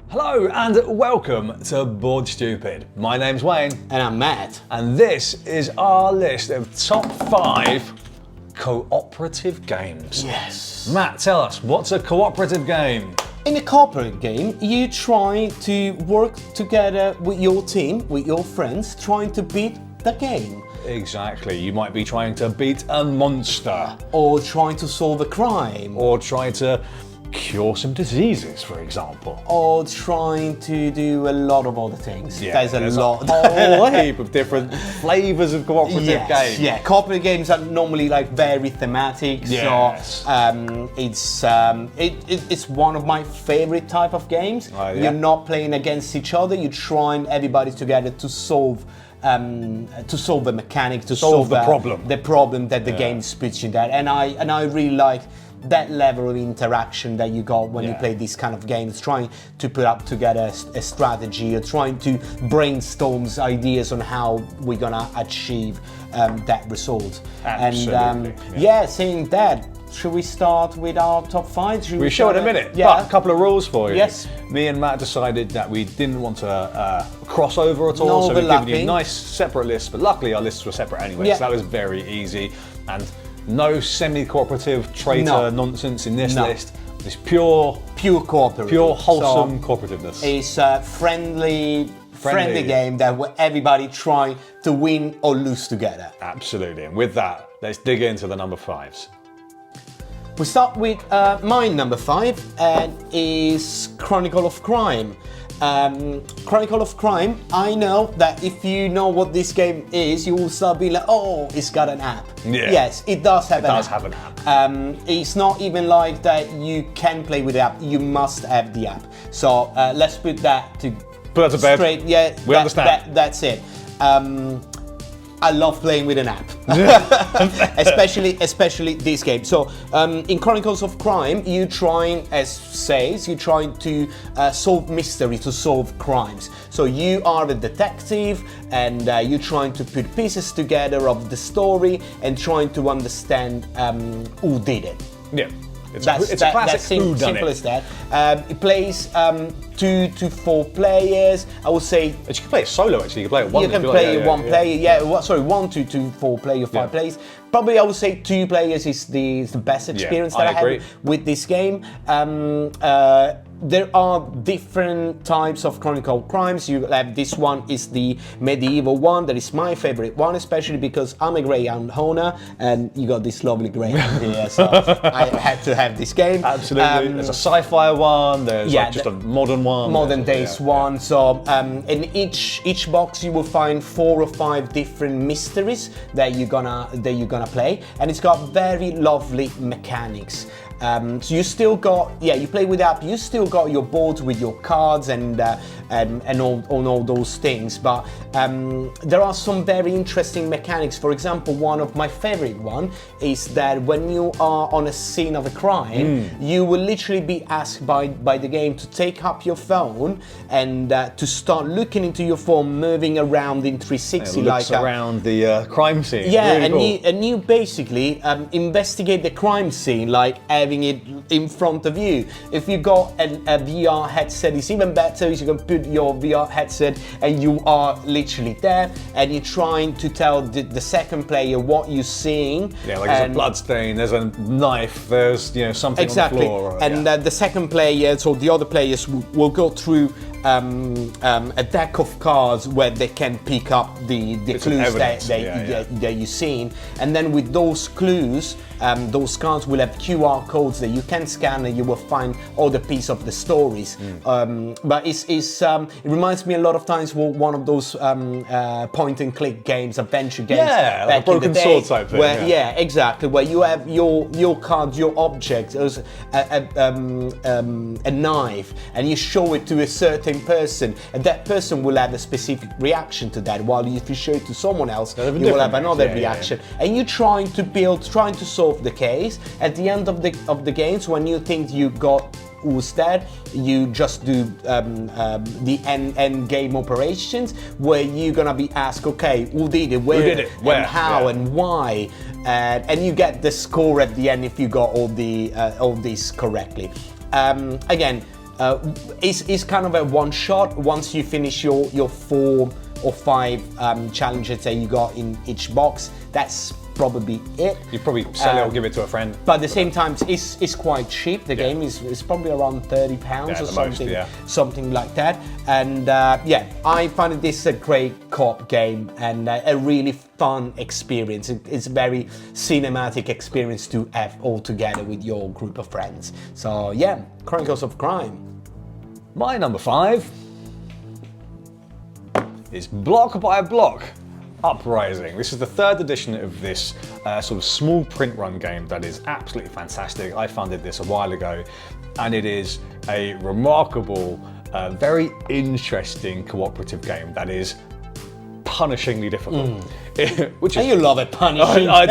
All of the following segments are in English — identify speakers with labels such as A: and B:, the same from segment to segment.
A: Hello and welcome to Bored Stupid. My name's Wayne.
B: And I'm Matt.
A: And this is our list of top 5 cooperative games.
B: Yes.
A: Matt, tell us, what's a cooperative game?
B: In a cooperative game, you try to work together with your team, with your friends, trying to beat the game.
A: Exactly. You might be trying to beat a monster.
B: Or trying to solve a crime.
A: Or trying to cure some diseases, for example.
B: Or trying to do a lot of other things.
A: Yeah,
B: there's a lot.
A: A whole heap of different flavours of cooperative games.
B: Yeah, cooperative games are normally like very thematic.
A: Yes.
B: So it's one of my favorite type of games.
A: Oh, yeah.
B: You're not playing against each other. You're trying everybody together to solve the mechanic, to solve
A: the problem.
B: The problem that the game puts you there. And I really like that level of interaction that you got when you play these kind of games, trying to put up together a strategy or trying to brainstorm ideas on how we're gonna achieve that result.
A: Absolutely.
B: And saying that, should we start with our top 5?
A: We should in a minute.
B: Yeah.
A: But a couple of rules for you.
B: Yes.
A: Me and Matt decided that we didn't want to cross over at all,
B: No
A: so we've given you
B: overlapping.
A: nice separate lists, but luckily our lists were separate anyway, so that was very easy. And no semi-cooperative traitor nonsense in this list. It's pure cooperative. Pure wholesome cooperativeness.
B: It's a friendly game that where everybody try to win or lose together.
A: Absolutely. And with that, let's dig into the number 5s.
B: We start with my number 5, and is Chronicle of Crime. Chronicle of Crime, I know that if you know what this game is, you will start being like, oh, it's got an app.
A: Yeah.
B: Yes, it does have
A: an app.
B: It's not even like that you can play with the app, you must have the app. So let's put that to
A: bed.
B: Straight. Yeah,
A: we understand.
B: That's it. I love playing with an app, especially this game. So in Chronicles of Crime, you trying, as says, you trying to solve mystery, to solve crimes. So you are the detective, and you're trying to put pieces together of the story and trying to understand who did it.
A: Yeah. It's a classic whodunit.
B: Simple as that. It plays 2 to 4 players. I would say.
A: But you can play it solo. Actually, you can play it one.
B: You can play it one player. Yeah. Sorry, 1, 2 to 4 player, 5 players. Probably, I would say 2 players is the best experience that I have with this game. There are different types of Chronicle of Crimes. You have this one is the medieval one. That is my favorite one, especially because I'm a greyhound owner, and you got this lovely greyhound here, so I had to have this game.
A: Absolutely. There's a sci-fi one. There's just a modern one.
B: Modern days one. So in each box you will find 4 or 5 different mysteries that you're gonna play, and it's got very lovely mechanics. So you still got, you play with the app, you still got your board with your cards and all those things, but there are some very interesting mechanics. For example, one of my favorite one is that when you are on a scene of a crime, you will literally be asked by the game to take up your phone and to start looking into your phone, moving around in 360
A: looks around the crime scene. Really cool.
B: And you basically investigate the crime scene, like having it in front of you. If you got a VR headset, it's even better. You can put your VR headset and you are literally there, and you're trying to tell the second player what you're seeing.
A: Yeah, like there's a blood stain, there's a knife, there's something on the floor.
B: And the second player, so the other players will go through a deck of cards where they can pick up the clues that you've seen, and then with those clues, those cards will have QR codes that you can scan, and you will find all the piece of the stories. But it reminds me a lot of times of one of those point and click games, adventure games.
A: Yeah, like a broken sword type thing.
B: Where, exactly. Where you have your cards, your objects, a knife, and you show it to a certain person, and that person will have a specific reaction to that. While if you show it to someone else, you will have another reaction. And you're trying to solve the case. At the end of the games, when you think you got who's dead, you just do the end game operations, where you're gonna be asked, okay, who did it, where and how and why, and you get the score at the end if you got all these correctly. Again, It's kind of a one shot. Once you finish your 4 or 5 challenges that you got in each box, that's probably it.
A: You probably sell it or give it to a friend.
B: But at the same time, it's quite cheap. The game is probably around £30 or something, something like that. And I find this a great co-op game and a really fun experience. It's a very cinematic experience to have all together with your group of friends. So yeah, Chronicles of Crime.
A: My number 5 is Bloc by Bloc. Uprising. This is the 3rd edition of this sort of small print run game that is absolutely fantastic. I funded this a while ago, and it is a remarkable, very interesting cooperative game that is punishingly difficult.
B: Which is, you love it, punishing.
A: I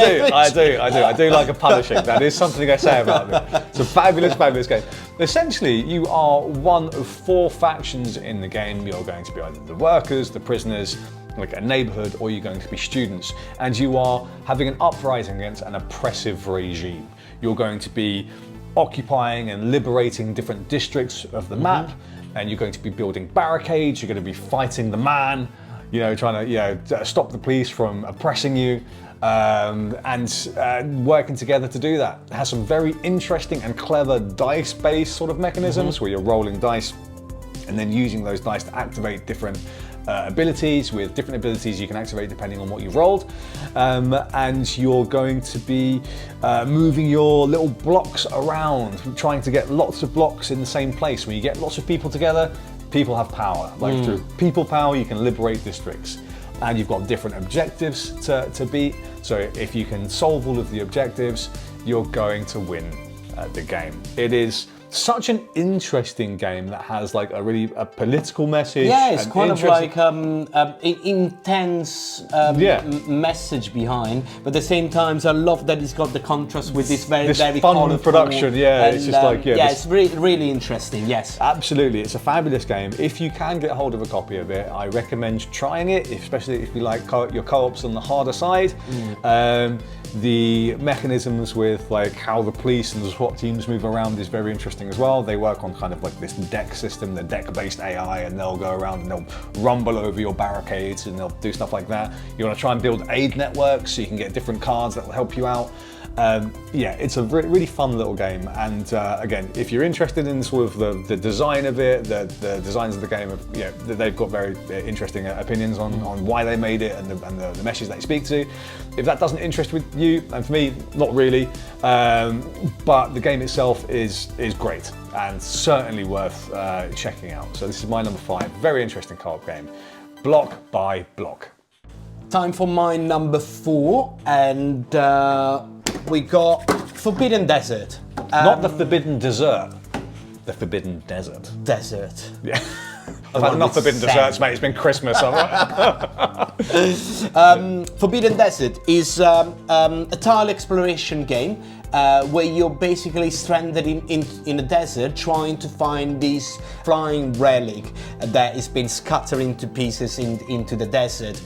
A: do like a punishing. That is something I say about it. It's a fabulous game. Essentially, you are one of 4 factions in the game. You're going to be either the workers, the prisoners, like a neighborhood, or you're going to be students, and you are having an uprising against an oppressive regime. You're going to be occupying and liberating different districts of the map, and you're going to be building barricades. You're going to be fighting the man, trying to stop the police from oppressing you, and working together to do that. It has some very interesting and clever dice-based sort of mechanisms where you're rolling dice and then using those dice to activate different abilities. With different abilities you can activate depending on what you've rolled, and you're going to be moving your little blocks around, trying to get lots of blocks in the same place. When you get lots of people together, people have power. Like through people power, you can liberate districts, and you've got different objectives to beat. So if you can solve all of the objectives, you're going to win the game. It is such an interesting game that has like a political message.
B: Yeah, it's kind of like an intense message behind, but at the same time, I love that it's got the contrast with this very
A: fun
B: colorful
A: production. Yeah,
B: and,
A: it's just like
B: it's really interesting. Yes,
A: absolutely, it's a fabulous game. If you can get hold of a copy of it, I recommend trying it, especially if you like your co-ops on the harder side. The mechanisms with like how the police and the SWAT teams move around is very interesting as well. They work on kind of like this deck system, the deck-based AI, and they'll go around and they'll rumble over your barricades and they'll do stuff like that. You want to try and build aid networks so you can get different cards that will help you out. It's a really fun little game, and again, if you're interested in sort of the design of it, the designs of the game, they've got very interesting opinions on why they made it and the message they speak to. If that doesn't interest with you, and for me, not really, but the game itself is great and certainly worth checking out. So this is my number 5, very interesting co-op game, Bloc by Bloc.
B: Time for my number 4, and we got Forbidden Desert.
A: Not the Forbidden Dessert, the Forbidden Desert.
B: Desert.
A: Yeah. I've had enough Forbidden Desserts, mate. It's been Christmas.
B: Forbidden Desert is a tile exploration game where you're basically stranded in a desert trying to find this flying relic that has been scattered into pieces into the desert.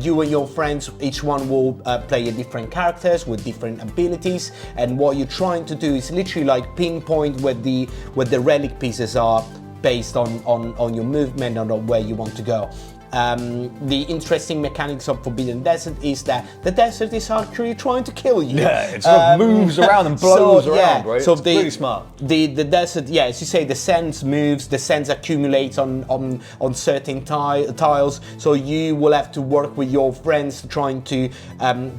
B: You and your friends, each one will play a different characters with different abilities, and what you're trying to do is literally like pinpoint where the relic pieces are based on your movement and on where you want to go. The interesting mechanics of Forbidden Desert is that the desert is actually trying to kill you.
A: Yeah, it sort of moves around and blows around, right?
B: So
A: it's really smart.
B: The desert, as you say, the sands moves, the sands accumulates on certain tiles, so you will have to work with your friends trying to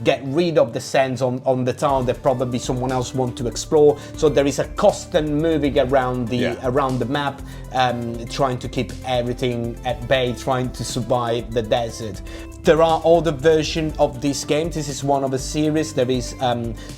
B: get rid of the sands on the tile that probably someone else wants to explore. So there is a constant moving around the map, trying to keep everything at bay, trying to survive the desert. There are other versions of this game. This is one of a series. There is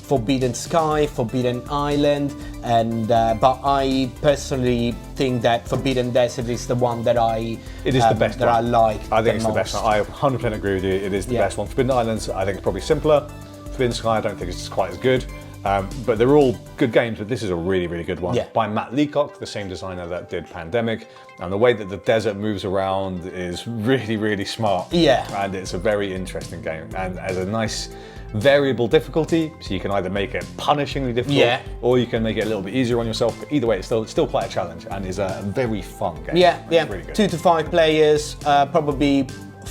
B: Forbidden Sky, Forbidden Island, and but I personally think that Forbidden Desert is the one that I like.
A: I think it's the best one. I 100% agree with you. It is the best one. Forbidden Islands, I think, is probably simpler. Forbidden Sky, I don't think it's quite as good. But they're all good games, but this is a really, really good one. By Matt Leacock, the same designer that did Pandemic. And the way that the desert moves around is really, really smart. And it's a very interesting game. And as a nice variable difficulty, so you can either make it punishingly difficult, or you can make it a little bit easier on yourself. But either way, it's still quite a challenge, and is a very fun game.
B: Yeah.
A: Really good.
B: 2 to 5 players, probably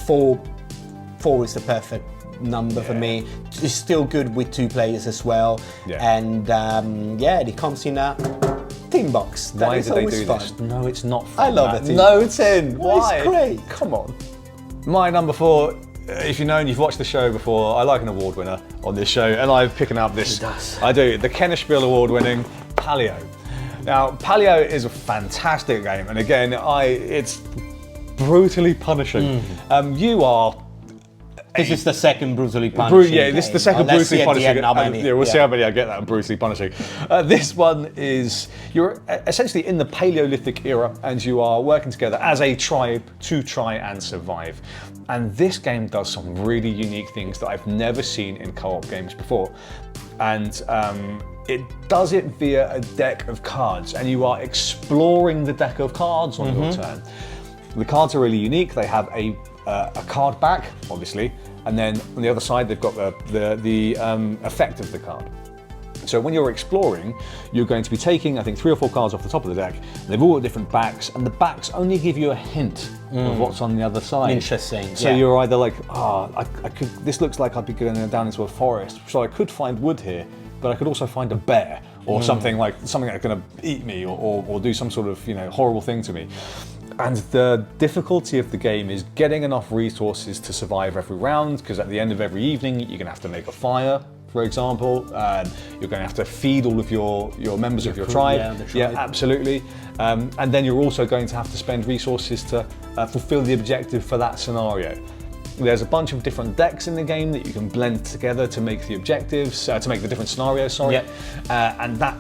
B: 4 is the perfect number for me. It's still good with 2 players as well. And it comes in a tin box.
A: Why did they do this? No, it's not fun.
B: I love it.
A: No, it's in. Why?
B: It's great.
A: Come on. My number 4, if you've watched the show before, I like an award winner on this show, and I'm picking up this.
B: He does.
A: I do. The Kennerspiel award-winning Paleo. Now, Paleo is a fantastic game, and again, it's brutally punishing. You are.
B: This is the second brutally punishing.
A: This is the second brutally punishing. We'll see how many I get that brutally punishing. This one is, you're essentially in the Paleolithic era, and you are working together as a tribe to try and survive. And this game does some really unique things that I've never seen in co-op games before. And it does it via a deck of cards, and you are exploring the deck of cards on your turn. The cards are really unique. They have a card back, obviously, and then on the other side they've got the effect of the card. So when you're exploring, you're going to be taking, I think, 3 or 4 cards off the top of the deck. They've all got different backs, and the backs only give you a hint of what's on the other side.
B: Interesting.
A: So you're either like, I could. This looks like I'd be going down into a forest, so I could find wood here, but I could also find a bear or something that's going to eat me or do some sort of horrible thing to me. And the difficulty of the game is getting enough resources to survive every round, because at the end of every evening you're going to have to make a fire, for example. You're going to have to feed all of your members of your tribe. Yeah, absolutely. And then you're also going to have to spend resources to fulfill the objective for that scenario. There's a bunch of different decks in the game that you can blend together to make the objectives, to make the different scenarios, and that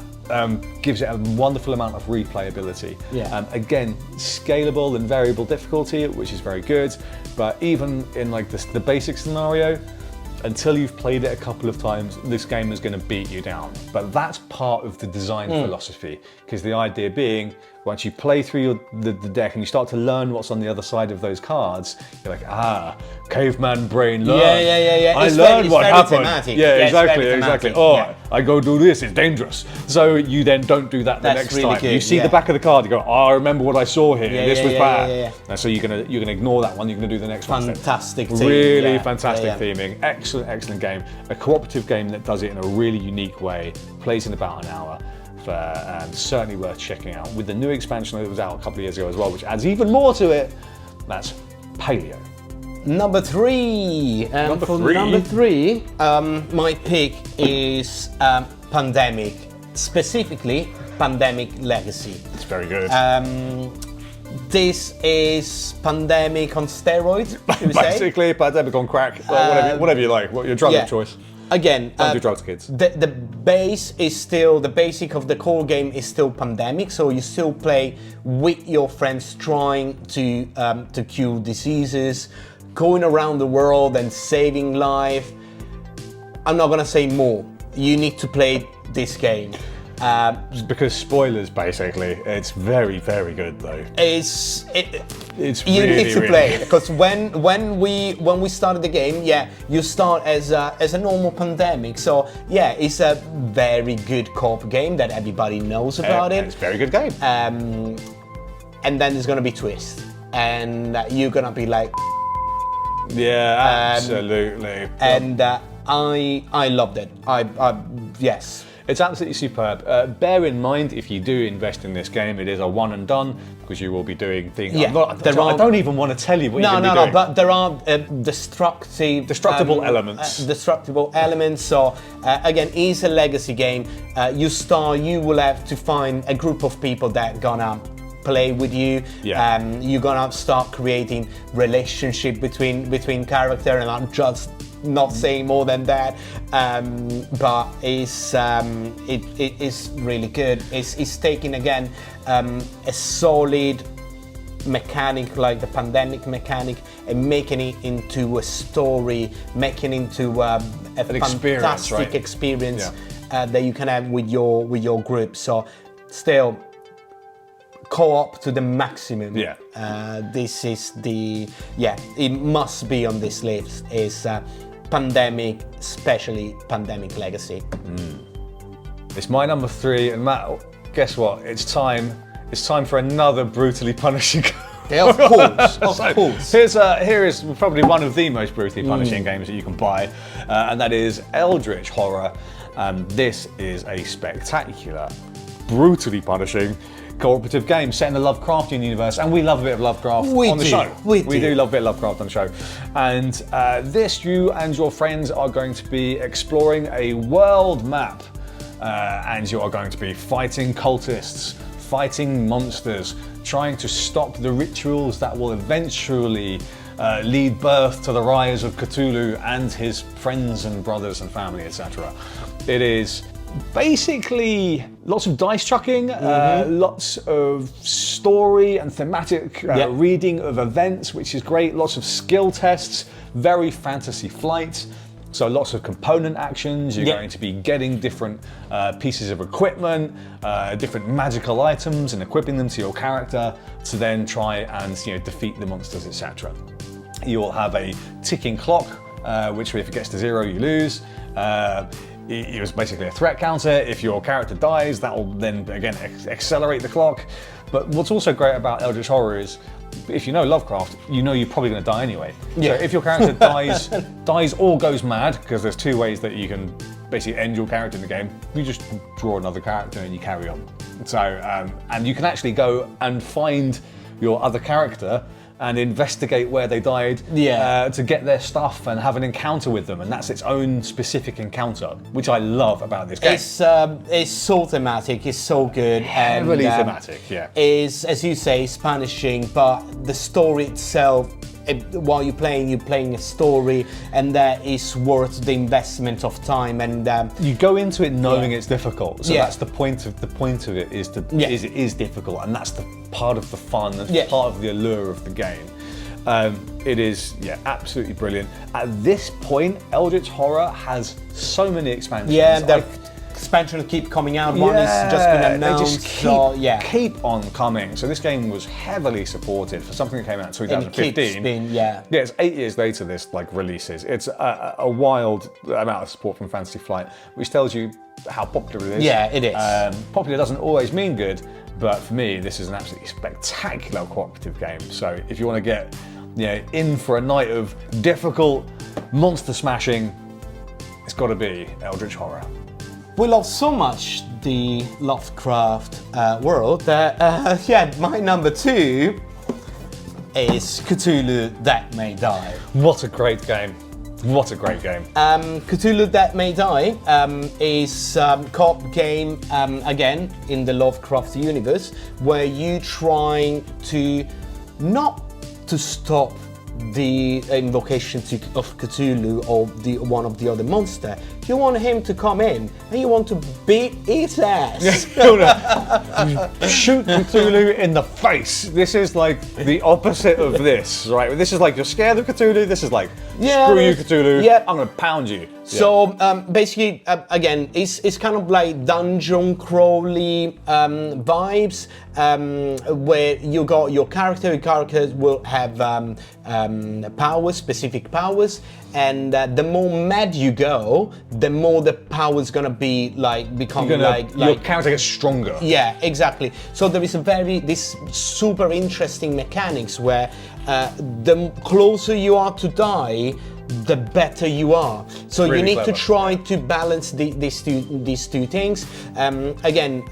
A: gives it a wonderful amount of replayability. Again, scalable and variable difficulty, which is very good, but even in like the basic scenario, until you've played it a couple of times, this game is going to beat you down. But that's part of the design philosophy, because the idea being, once you play through the deck and you start to learn what's on the other side of those cards, you're like, caveman brain learned. I learned what happened.
B: Thematic.
A: Exactly. I go do this, it's dangerous. So you then don't do that the next
B: really
A: time.
B: good,
A: You see the back of the card, you go, I remember what I saw here, this was bad. And so you're gonna ignore that one, you're gonna do the next one.
B: Fantastic theme.
A: Really fantastic theming. Excellent game. A cooperative game that does it in a really unique way, plays in about an hour. Certainly worth checking out. With the new expansion that was out a couple of years ago as well, which adds even more to it. That's Paleo.
B: Number 3. Number 3, my pick is Pandemic, specifically Pandemic Legacy.
A: It's very good.
B: This is Pandemic on steroids, should we say?
A: Basically, Pandemic on crack. Whatever you like. What your drug of choice.
B: Again,
A: don't do drugs, kids.
B: The base is still, the basic of the core game is still Pandemic, so you still play with your friends trying to cure diseases, going around the world and saving life. I'm not gonna say more. You need to play this game.
A: Because spoilers, basically. It's very, very good though.
B: It's you
A: really,
B: need to play because when we started the game, you start as a normal Pandemic. So it's a very good co-op game that everybody knows about it.
A: It's a very good game.
B: And then there's gonna be twist, and you're gonna be like,
A: absolutely.
B: And I loved it. Yes.
A: It's absolutely superb. Bear in mind, if you do invest in this game, it is a one and done, because you will be doing things. I don't even want to tell you what you're going to be doing.
B: But there are destructible elements. So again, it's a legacy game. You will have to find a group of people that gonna play with you. You're gonna start creating relationship between character, and I'm just not saying more than that, but it is really good. It's taking again a solid mechanic like the Pandemic mechanic and making it into a story, making it into a fantastic experience that you can have with your group. So still co-op to the maximum. This is it must be on this list. Is Pandemic, especially Pandemic Legacy.
A: It's my number 3, and Matt, guess what? It's time for another brutally punishing.
B: Yeah, of course, of course.
A: Here is probably one of the most brutally punishing games that you can buy, and that is Eldritch Horror. This is a spectacular, brutally punishing cooperative game set in the Lovecraftian universe, and we love a bit of Lovecraft on the show. We do love a bit of Lovecraft on the show. And this, you and your friends are going to be exploring a world map, and you are going to be fighting cultists, fighting monsters, trying to stop the rituals that will eventually lead birth to the rise of Cthulhu and his friends and brothers and family, etc. It is basically lots of dice chucking, lots of story and thematic reading of events, which is great, lots of skill tests, very Fantasy Flight. So lots of component actions, you're going to be getting different pieces of equipment, different magical items and equipping them to your character to then try and defeat the monsters, etc. You will have a ticking clock, which if it gets to 0, you lose. It was basically a threat counter. If your character dies, that will then again accelerate the clock. But what's also great about Eldritch Horror is, if you know Lovecraft, you know you're probably going to die anyway. Yeah. So if your character dies or goes mad, because there's 2 ways that you can basically end your character in the game, you just draw another character and you carry on. So and you can actually go and find your other character and investigate where they died to get their stuff and have an encounter with them, and that's its own specific encounter, which I love about this game.
B: It's so thematic, it's so good.
A: Heavily thematic,
B: Is, as you say, it's punishing, but the story itself, while you're playing a story, and that is worth the investment of time. And
A: you go into it knowing it's difficult, so that's the point of it is it is difficult, and that's the part of the fun, that's part of the allure of the game. It is absolutely brilliant. At this point, Eldritch Horror has so many expansions.
B: Expansions keep coming out. One is just been announced.
A: They just keep on coming. So this game was heavily supported for something that came out in 2015. It's 8 years later this releases. It's a wild amount of support from Fantasy Flight, which tells you how popular it is.
B: Yeah, it is.
A: Popular doesn't always mean good, but for me, this is an absolutely spectacular cooperative game. So if you want to get in for a night of difficult monster smashing, it's got to be Eldritch Horror.
B: We love so much the Lovecraft world that, my number 2 is Cthulhu Death May Die.
A: What a great game. What a great game.
B: Cthulhu Death May Die is a co-op game, again, in the Lovecraft universe, where you trying to not to stop the invocation of Cthulhu or one of the other monster. You want him to come in and you want to beat his ass.
A: Shoot Cthulhu in the face. This is like the opposite of this, right? This is like you're scared of Cthulhu. This is like screw you, Cthulhu. I'm gonna pound you.
B: So basically, again, it's kind of like dungeon crawly vibes, where you got your character. Your characters will have powers, specific powers, and the more mad you go, the more the power's gonna be become
A: your character gets stronger.
B: Yeah, exactly. So there is this super interesting mechanics where the closer you are to die, the better you are. So really you need to try to balance these two things. Again,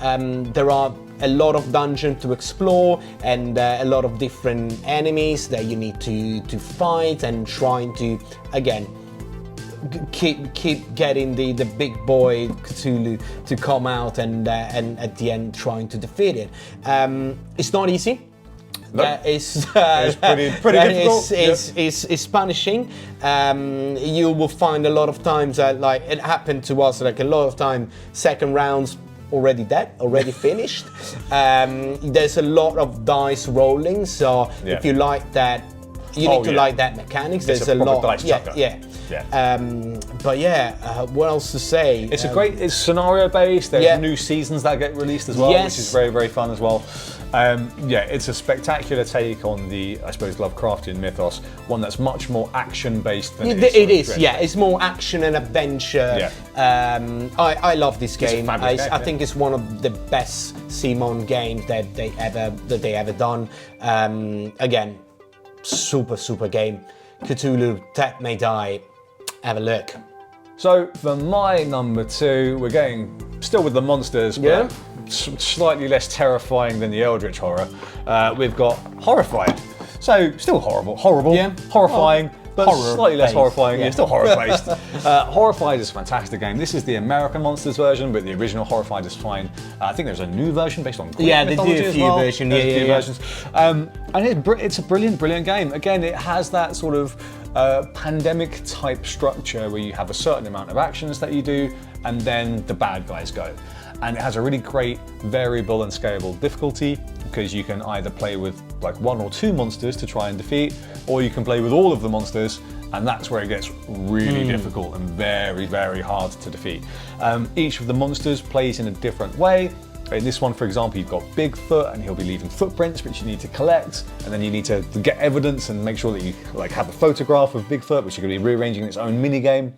B: there are a lot of dungeons to explore and a lot of different enemies that you need to fight, and trying to again keep getting the big boy Cthulhu to come out, and at the end trying to defeat it. It's not easy. It's
A: pretty difficult.
B: It's punishing. You will find a lot of times that it happened to us. A lot of time, second rounds already dead, already finished. There's a lot of dice rolling. So if you like that, you need to like that mechanics. There's a lot.
A: Dice chucker. Yeah.
B: But yeah, what else to say?
A: It's it's scenario based. There's new seasons that get released as well, which is very, very fun as well. It's a spectacular take on the, I suppose, Lovecraftian mythos, one that's much more action based than
B: it is. Yeah, it's more action and adventure. Yeah. I love this game. I think it's one of the best Simon games that they ever done. Again, super game. Cthulu Death May Die. Have a look.
A: So for my number 2, we're going still with the monsters, but slightly less terrifying than the Eldritch Horror. We've got Horrified. So still horrible, horrifying, but slightly less horrifying. Yeah, still horror-based. Horrified is a fantastic game. This is the American Monsters version, but the original Horrified is fine. I think there's a new version based on Greek mythology
B: they do a few versions.
A: Versions. And it's a brilliant game. Again, it has that sort of pandemic type structure where you have a certain amount of actions that you do, and then the bad guys go. And it has a really great variable and scalable difficulty, because you can either play with like 1 or 2 monsters to try and defeat, or you can play with all of the monsters, and that's where it gets really difficult and very, very hard to defeat. Each of the monsters plays in a different way. In this one, for example, you've got Bigfoot, and he'll be leaving footprints which you need to collect, and then you need to get evidence and make sure that you have a photograph of Bigfoot, which you're going to be rearranging in its own mini game.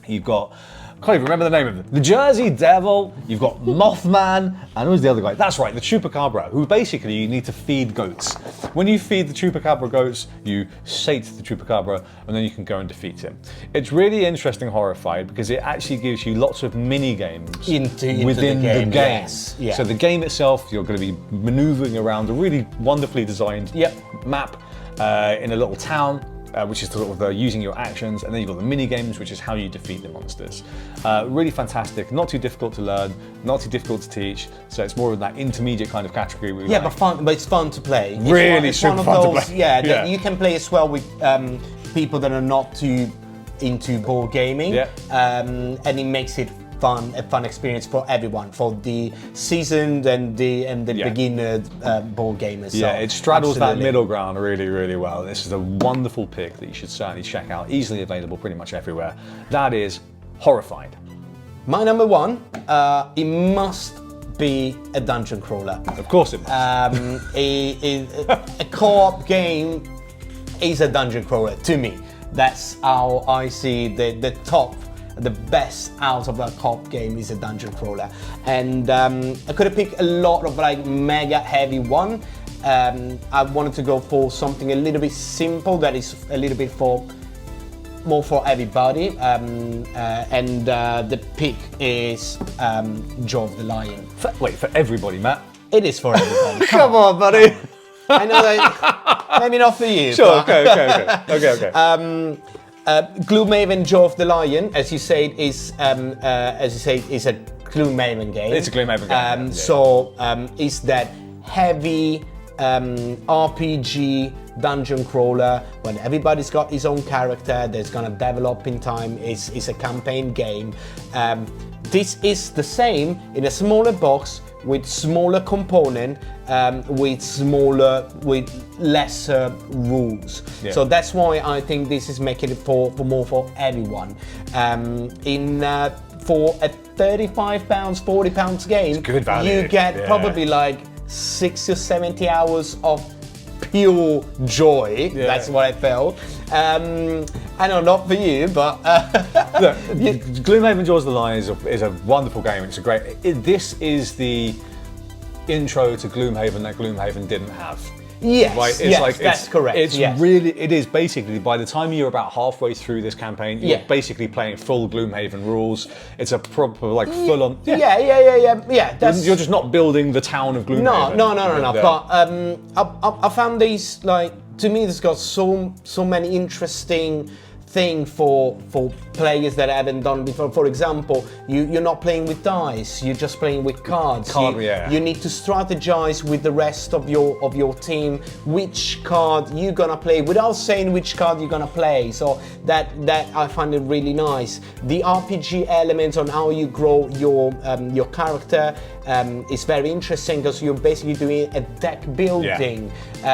A: You've got, I can't even remember the name of it, the Jersey Devil, you've got Mothman, and who's the other guy? That's right, the Chupacabra, who basically you need to feed goats. When you feed the Chupacabra goats, you sate the Chupacabra, and then you can go and defeat him. It's really interesting, Horrified, because it actually gives you lots of mini games within the game.
B: Yes. Yeah.
A: So the game itself, you're going to be maneuvering around a really wonderfully designed map in a little town. Which is sort of using your actions, and then you've got the mini games, which is how you defeat the monsters. Really fantastic, not too difficult to learn, not too difficult to teach, so it's more of that intermediate kind of category.
B: But it's fun to play.
A: It's super fun to play.
B: Yeah, you can play as well with people that are not too into board gaming, and it makes it a fun experience for everyone, for the seasoned and the beginner board gamers.
A: Yeah, it straddles that middle ground really, really well. This is a wonderful pick that you should certainly check out. Easily available pretty much everywhere. That is Horrified.
B: My number 1, it must be a dungeon crawler.
A: Of course it must.
B: A co-op game is a dungeon crawler to me. That's how I see the best out of a co-op game is a dungeon crawler. And I could have picked a lot of mega heavy one. I wanted to go for something a little bit simple that is a little bit more for everybody. And the pick is Jaw of the Lion.
A: For everybody, Matt?
B: It is for everybody.
A: Come on, buddy.
B: I know that maybe not for you.
A: Sure, okay.
B: Gloomhaven Jaw of the Lion, as you say, is a Gloomhaven game.
A: It's a Gloomhaven game.
B: It's that heavy RPG dungeon crawler when everybody's got his own character. There's gonna develop in time. It's a campaign game. This is the same in a smaller box with smaller component, with lesser rules. Yeah. So that's why I think this is making it for everyone. For a £35, £40 game,
A: it's good value.
B: You get probably 60 or 70 hours of pure joy. Yeah. That's what I felt. I know, not for you, but
A: look, Gloomhaven Jaws of the Lion is a wonderful game. It's a great. This is the intro to Gloomhaven that Gloomhaven didn't have.
B: Yes, right? That's correct.
A: It's really, it is basically, by the time you're about halfway through this campaign, you're basically playing full Gloomhaven rules. It's a proper, full on.
B: Yeah.
A: You're just not building the town of Gloomhaven.
B: No. But I found these, to me, this got so many interesting thing for players that haven't done before. For example, you're not playing with dice, you're just playing with cards. You need to strategize with the rest of your team which card you're gonna play without saying which card you're gonna play. So that I find it really nice. The RPG elements on how you grow your character is very interesting, because you're basically doing a deck building.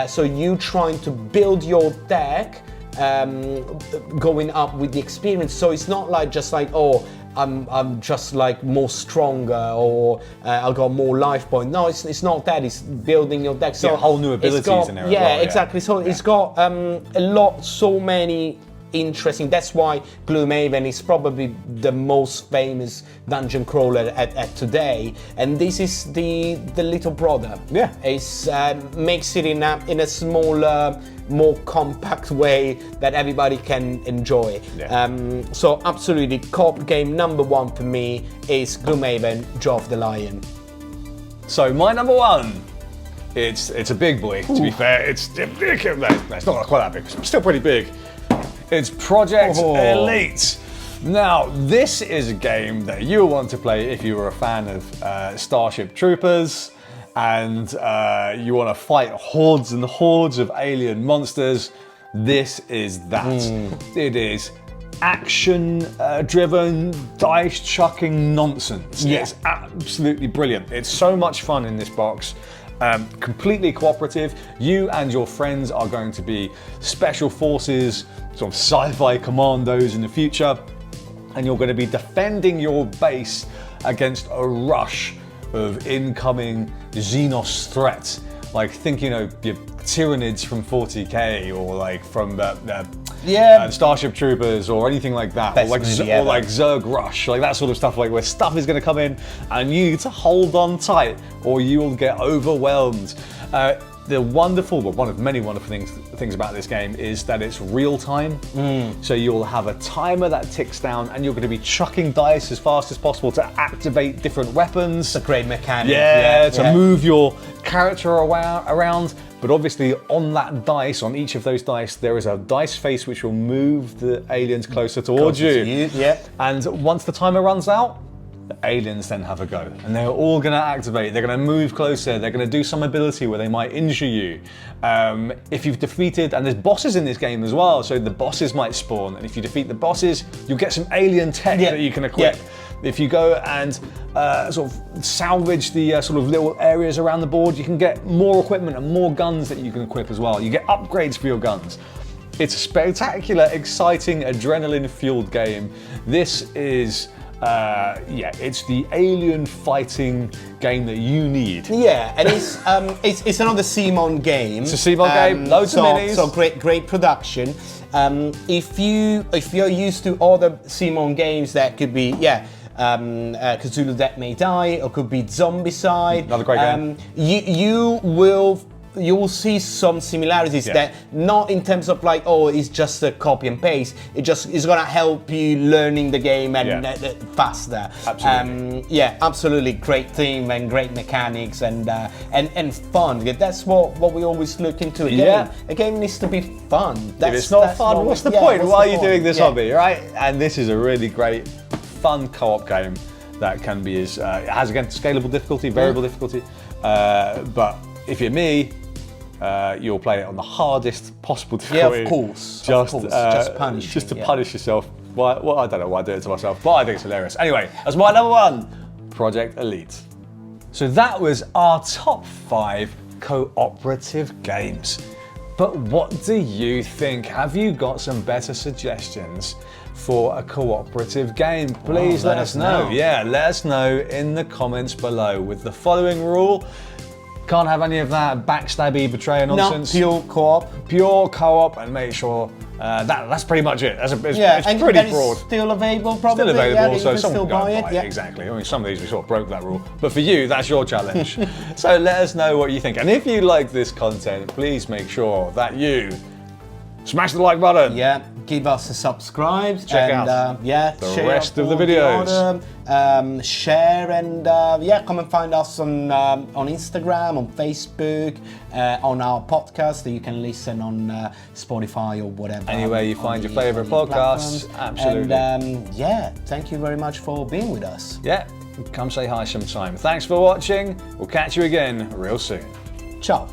B: So you trying to build your deck going up with the experience. So it's not like just like, oh, I'm just like more stronger, or I got more life point. No, it's not that. It's building your deck. So
A: whole new abilities in there as well,
B: exactly. So it's got so many interesting. That's why Gloomhaven is probably the most famous dungeon crawler at today. And this is the little brother.
A: Yeah,
B: it's makes it in a smaller, more compact way that everybody can enjoy.
A: Yeah.
B: So absolutely, co-op game number one for me is Gloomhaven Jaw of the Lion.
A: So my number one, it's a big boy. To be fair, it's big. No, it's not quite that big. It's still pretty big. It's Project Elite. Now, this is a game that you'll want to play if you were a fan of Starship Troopers, and you want to fight hordes and hordes of alien monsters. This is that. It is action-driven, dice-chucking nonsense.
B: Yeah.
A: It's absolutely brilliant. It's so much fun in this box. Completely cooperative. You and your friends are going to be special forces, sort of sci-fi commandos in the future, and you're going to be defending your base against a rush of incoming Xenos threats. Like, think, you know, your Tyranids from 40k, or like from Starship Troopers, or anything like that, or like Zerg Rush, like that sort of stuff, like where stuff is going to come in and you need to hold on tight or you will get overwhelmed. The wonderful, well, one of many wonderful things about this game is that it's real time. So you'll have a timer that ticks down, and you're going to be chucking dice as fast as possible to activate different weapons.
B: It's a great mechanic.
A: To move your character around. But obviously, on that dice, on each of those dice, there is a dice face which will move the aliens closer towards you. And once the timer runs out, the aliens then have a go, and they're all going to activate. They're going to move closer. They're going to do some ability where they might injure you. If you've defeated, and there's bosses in this game as well, so the bosses might spawn, and if you defeat the bosses, you'll get some alien tech that you can equip. If you go and sort of salvage the sort of little areas around the board, you can get more equipment and more guns that you can equip as well. You get upgrades for your guns. It's a spectacular, exciting, adrenaline-fueled game. This is it's the alien fighting game that you need. Yeah,
B: and it's another Simon game.
A: It's a Simon game, loads of minis.
B: So great production. If you're used to other Simon games, that could be Cthulu Death May Die, or could be Zombicide.
A: Another great game.
B: You will see some similarities that, not in terms of like, oh, it's just a copy and paste. It just is gonna help you learning the game and faster.
A: Absolutely.
B: Absolutely great theme and great mechanics and fun. That's what we always look into a game. A game needs to be fun.
A: If it's not fun, what's the point? Why are you doing this hobby, right? And this is a really great, fun co-op game that can be it has, again, scalable difficulty, variable difficulty, but if you're me, you'll play it on the hardest possible difficulty.
B: Yeah, of course.
A: Just to punish yourself. Well, I don't know why I do it to myself, but I think it's hilarious. Anyway, that's my number one, Project Elite. So that was our top 5 cooperative games. But what do you think? Have you got some better suggestions for a cooperative game? Please let us know. Yeah, let us know in the comments below with the following rule. Can't have any of that backstabby betrayer nonsense.
B: No, pure co-op.
A: Pure co-op, and make sure that's pretty much it. It's pretty broad.
B: Still available, probably.
A: Still available, so
B: you can
A: someone
B: still
A: can
B: buy
A: buy
B: it.
A: it. Exactly. I mean, some of these we sort of broke that rule, but for you, that's your challenge. So let us know what you think, and if you like this content, please make sure that you smash the like button.
B: Yeah, give us a subscribe.
A: Check out the rest of the videos.
B: Share and come and find us on Instagram, on Facebook, on our podcast that you can listen on Spotify or whatever.
A: Anywhere you find your favourite podcasts, absolutely.
B: And thank you very much for being with us.
A: Yeah, come say hi sometime. Thanks for watching. We'll catch you again real soon.
B: Ciao.